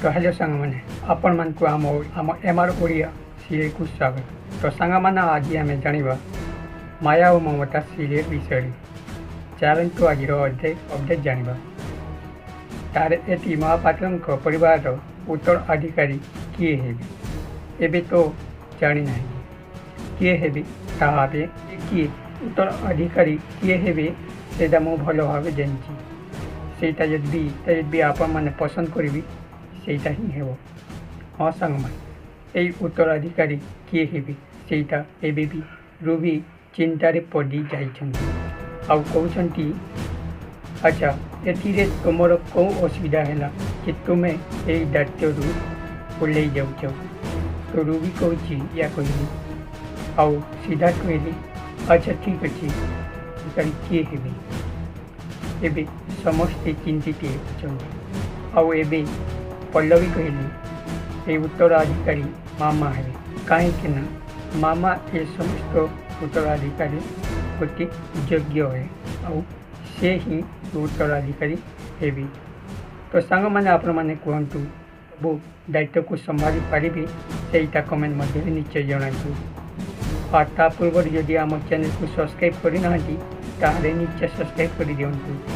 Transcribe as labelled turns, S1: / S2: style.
S1: तो हेलो सांग मैंने आपण मान को आम एमआर ओडिया सीरियल को स्वागत। तो सांग मैंने आज आम जाना माया और ममता सीरियल विषय। चलतु आज अपडेट जाना। तार ये महापात्र परिवार उत्तराधिकारी किए हेबी एबे तो जानी ना किए हेबी ताबे किए उत्तराधिकारी किए हेबे से मु भल भाव जानी सेटा जदि आपण मैंने पसंद करी सेटा ही हेब। हाँ सांग मान उत्तराधिकारी किए हेबी सेटा एबे भी रूबी चिंतार पड़ी जाइछन्ति आउ कहउछन्ति अच्छा एथिरे तुमर कौ असुविधा है कि तुम्हें यही दायित्व ओल्लै जाऊच। तो रूबी कहूँ या कहली आउ सिद्धार्थ कहली अच्छा ठीक अच्छे किए हेबी एबे समस्ते चिंतित होती। आउ एबे पल्लवी कहली ये उत्तराधिकारी मामा है कहीं ना मामा ये समस्त उत्तराधिकारी प्रति योग्य है आउ से ही उत्तराधिकारी हेबी। तो सांग मैंने आपण मैंने कहतु वो दायित्व को संभाली पारे से कमेंट मध्य निश्चय जनातु। और ता पूर्व जदि आम चैनल को सब्सक्राइब करना निश्चय सब्सक्राइब कर दिंतु।